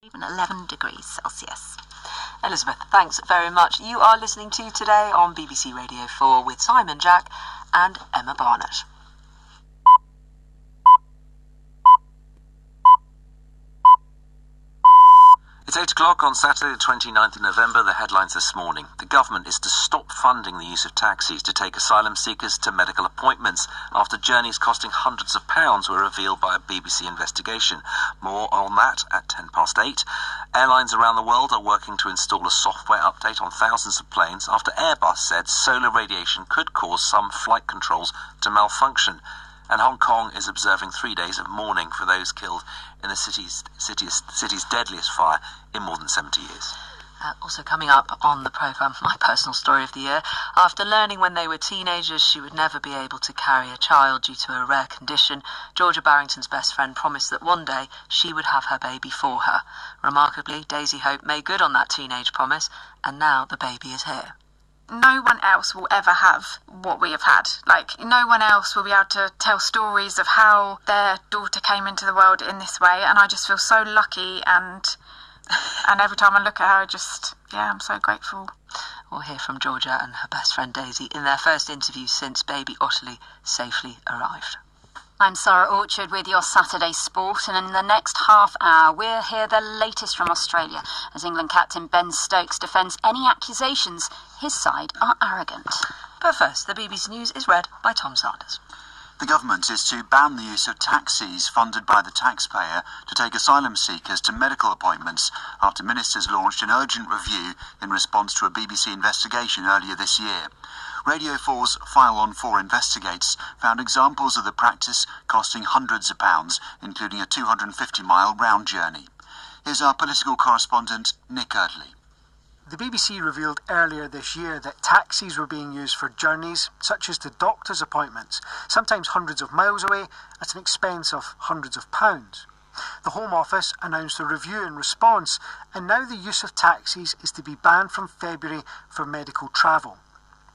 even 11 degrees Celsius. Elizabeth, thanks very much. You are listening to Today on BBC Radio 4 with Simon Jack and Emma Barnett. It's 8 o'clock on Saturday the 29th of November. The headlines this morning. The government is to stop funding the use of taxis to take asylum seekers to medical appointments after journeys costing hundreds of pounds were revealed by a BBC investigation. More on that at 8:10. Airlines around the world are working to install a software update on thousands of planes after Airbus said solar radiation could cause some flight controls to malfunction. And Hong Kong is observing 3 days of mourning for those killed in the city's deadliest fire in more than 70 years. Also coming up on the programme, my personal story of the year. After learning when they were teenagers she would never be able to carry a child due to a rare condition, Georgia Barrington's best friend promised that one day she would have her baby for her. Remarkably, Daisy Hope made good on that teenage promise, and now the baby is here. No one else will ever have what we have had. No one else will be able to tell stories of how their daughter came into the world in this way, and I just feel so lucky, and every time I look at her, I'm so grateful. We'll hear from Georgia and her best friend Daisy in their first interview since baby Ottilie safely arrived. I'm Sarah Orchard with your Saturday Sport, and in the next half hour we'll hear the latest from Australia as England captain Ben Stokes defends any accusations his side are arrogant. But first, the BBC News is read by Tom Sanders. The government is to ban the use of taxis funded by the taxpayer to take asylum seekers to medical appointments after ministers launched an urgent review in response to a BBC investigation earlier this year. Radio 4's File on 4 Investigates found examples of the practice costing hundreds of pounds, including a 250-mile round journey. Here's our political correspondent, Nick Erdley. The BBC revealed earlier this year that taxis were being used for journeys such as to doctor's appointments, sometimes hundreds of miles away at an expense of hundreds of pounds. The Home Office announced a review in response, and now the use of taxis is to be banned from February for medical travel.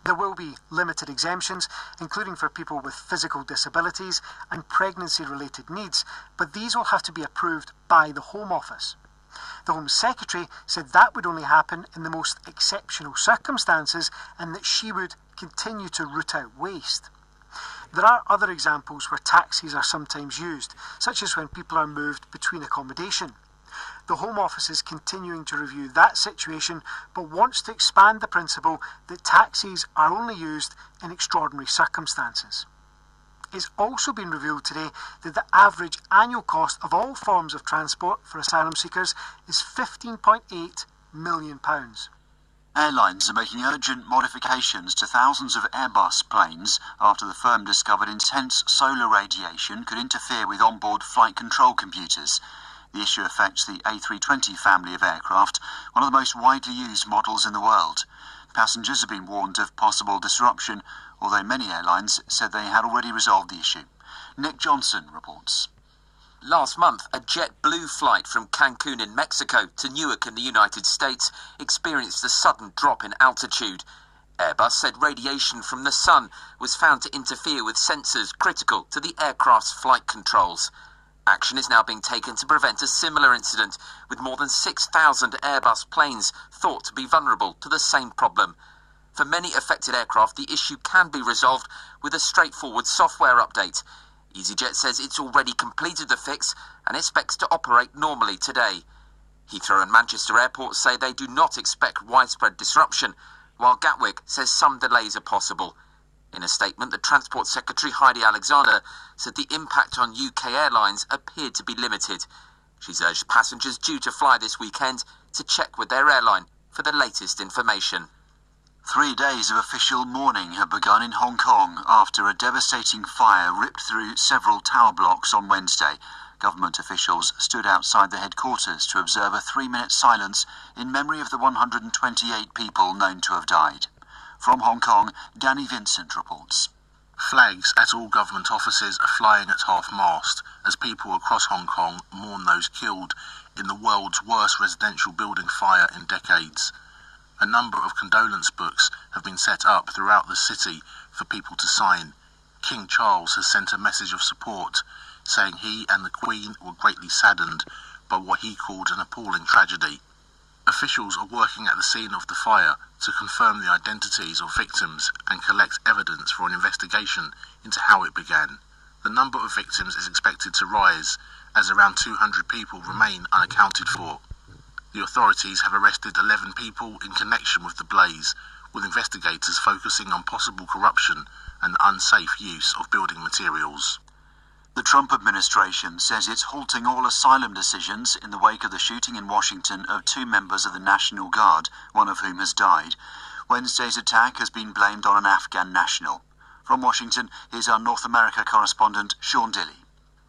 There will be limited exemptions, including for people with physical disabilities and pregnancy-related needs, but these will have to be approved by the Home Office. The Home Secretary said that would only happen in the most exceptional circumstances and that she would continue to root out waste. There are other examples where taxis are sometimes used, such as when people are moved between accommodation. The Home Office is continuing to review that situation, but wants to expand the principle that taxis are only used in extraordinary circumstances. It's also been revealed today that the average annual cost of all forms of transport for asylum seekers is £15.8 million. Airlines are making urgent modifications to thousands of Airbus planes after the firm discovered intense solar radiation could interfere with onboard flight control computers. The issue affects the A320 family of aircraft, one of the most widely used models in the world. Passengers have been warned of possible disruption, although many airlines said they had already resolved the issue. Nick Johnson reports. Last month, a JetBlue flight from Cancun in Mexico to Newark in the United States experienced a sudden drop in altitude. Airbus said radiation from the sun was found to interfere with sensors critical to the aircraft's flight controls. Action is now being taken to prevent a similar incident, with more than 6,000 Airbus planes thought to be vulnerable to the same problem. For many affected aircraft, the issue can be resolved with a straightforward software update. EasyJet says it's already completed the fix and expects to operate normally today. Heathrow and Manchester airports say they do not expect widespread disruption, while Gatwick says some delays are possible. In a statement, the Transport Secretary Heidi Alexander said the impact on UK airlines appeared to be limited. She's urged passengers due to fly this weekend to check with their airline for the latest information. 3 days of official mourning have begun in Hong Kong after a devastating fire ripped through several tower blocks on Wednesday. Government officials stood outside the headquarters to observe a 3-minute silence in memory of the 128 people known to have died. From Hong Kong, Danny Vincent reports. Flags at all government offices are flying at half-mast as people across Hong Kong mourn those killed in the world's worst residential building fire in decades. A number of condolence books have been set up throughout the city for people to sign. King Charles has sent a message of support, saying he and the Queen were greatly saddened by what he called an appalling tragedy. Officials are working at the scene of the fire to confirm the identities of victims and collect evidence for an investigation into how it began. The number of victims is expected to rise, as around 200 people remain unaccounted for. The authorities have arrested 11 people in connection with the blaze, with investigators focusing on possible corruption and unsafe use of building materials. The Trump administration says it's halting all asylum decisions in the wake of the shooting in Washington of 2 members of the National Guard, one of whom has died. Wednesday's attack has been blamed on an Afghan national. From Washington, here's our North America correspondent, Sean Dilley.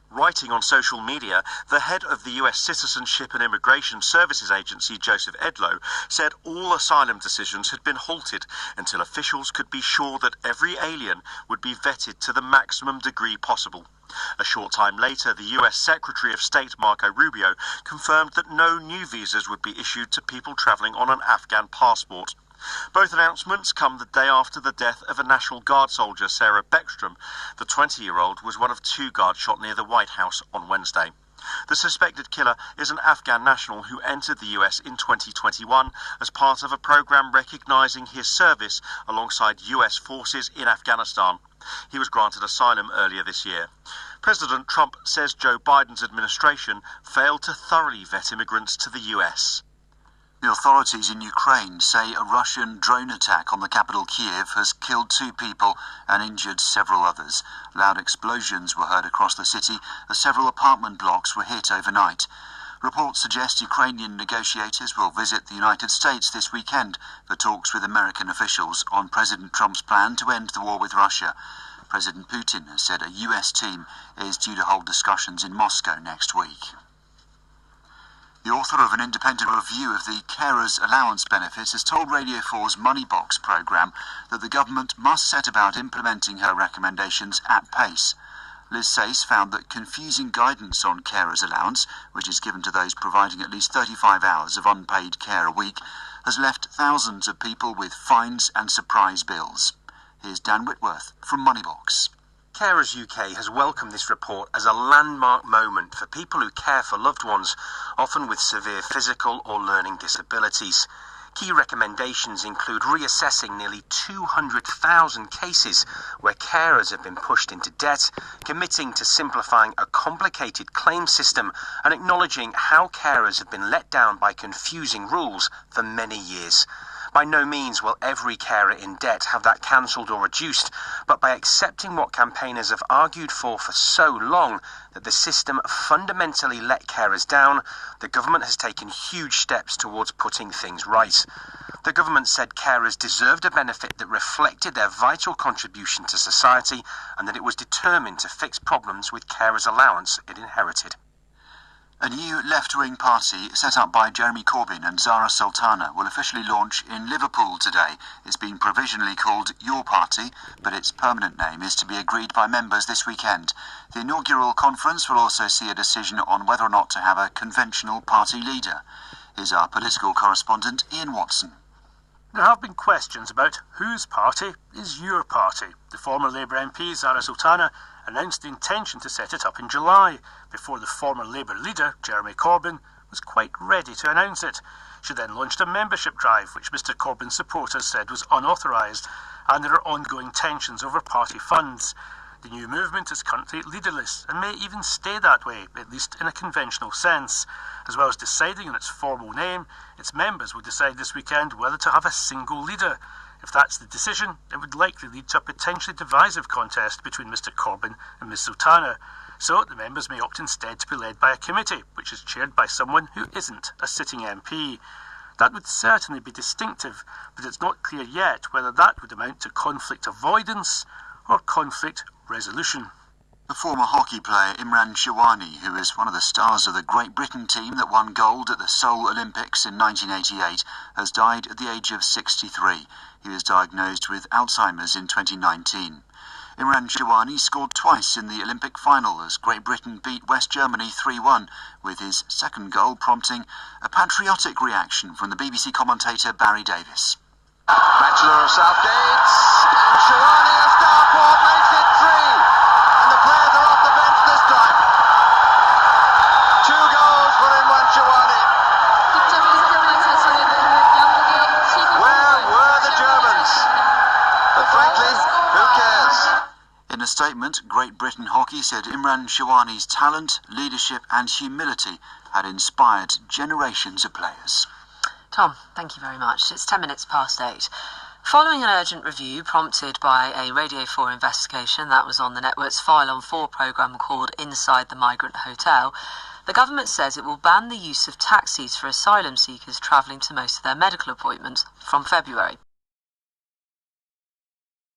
Writing on social media, the head of the US Citizenship and Immigration Services Agency, Joseph Edlow, said all asylum decisions had been halted until officials could be sure that every alien would be vetted to the maximum degree possible. A short time later, the US Secretary of State Marco Rubio confirmed that no new visas would be issued to people travelling on an Afghan passport. Both announcements come the day after the death of a National Guard soldier, Sarah Beckstrom. The 20-year-old was one of 2 guards shot near the White House on Wednesday. The suspected killer is an Afghan national who entered the US in 2021 as part of a program recognising his service alongside US forces in Afghanistan. He was granted asylum earlier this year. President Trump says Joe Biden's administration failed to thoroughly vet immigrants to the US. The authorities in Ukraine say a Russian drone attack on the capital Kiev has killed 2 people and injured several others. Loud explosions were heard across the city as several apartment blocks were hit overnight. Reports suggest Ukrainian negotiators will visit the United States this weekend for talks with American officials on President Trump's plan to end the war with Russia. President Putin has said a US team is due to hold discussions in Moscow next week. The author of an independent review of the Carers Allowance benefits has told Radio 4's Moneybox programme that the government must set about implementing her recommendations at pace. Liz Sayce found that confusing guidance on Carers Allowance, which is given to those providing at least 35 hours of unpaid care a week, has left thousands of people with fines and surprise bills. Here's Dan Whitworth from Moneybox. Carers UK has welcomed this report as a landmark moment for people who care for loved ones, often with severe physical or learning disabilities. Key recommendations include reassessing nearly 200,000 cases where carers have been pushed into debt, committing to simplifying a complicated claim system, and acknowledging how carers have been let down by confusing rules for many years. By no means will every carer in debt have that cancelled or reduced, but by accepting what campaigners have argued for so long, that the system fundamentally let carers down, the government has taken huge steps towards putting things right. The government said carers deserved a benefit that reflected their vital contribution to society and that it was determined to fix problems with carers' allowance it inherited. A new left-wing party set up by Jeremy Corbyn and Zara Sultana will officially launch in Liverpool today. It's been provisionally called Your Party, but its permanent name is to be agreed by members this weekend. The inaugural conference will also see a decision on whether or not to have a conventional party leader. Here's our political correspondent, Ian Watson. There have been questions about whose party is your party. The former Labour MP, Zara Sultana, announced the intention to set it up in July, before the former Labour leader, Jeremy Corbyn, was quite ready to announce it. She then launched a membership drive, which Mr Corbyn's supporters said was unauthorised, and there are ongoing tensions over party funds. The new movement is currently leaderless and may even stay that way, at least in a conventional sense. As well as deciding on its formal name, its members will decide this weekend whether to have a single leader. If that's the decision, it would likely lead to a potentially divisive contest between Mr Corbyn and Ms Sultana. So the members may opt instead to be led by a committee, which is chaired by someone who isn't a sitting MP. That would certainly be distinctive, but it's not clear yet whether that would amount to conflict avoidance or conflict resolution. The former hockey player Imran Sherwani, who is one of the stars of the Great Britain team that won gold at the Seoul Olympics in 1988, has died at the age of 63. He was diagnosed with Alzheimer's in 2019. Imran Sherwani scored twice in the Olympic final as Great Britain beat West Germany 3-1, with his second goal prompting a patriotic reaction from the BBC commentator Barry Davis. Bachelor of Southgate, and Sherwani of Starport makes it 3, and the players are off the bench this time. 2 goals for Imran In a statement, Great Britain Hockey said Imran Shawani's talent, leadership and humility had inspired generations of players. Tom, thank you very much. It's 10 minutes past 8. Following an urgent review prompted by a Radio 4 investigation that was on the network's File on 4 programme called Inside the Migrant Hotel, the government says it will ban the use of taxis for asylum seekers travelling to most of their medical appointments from February.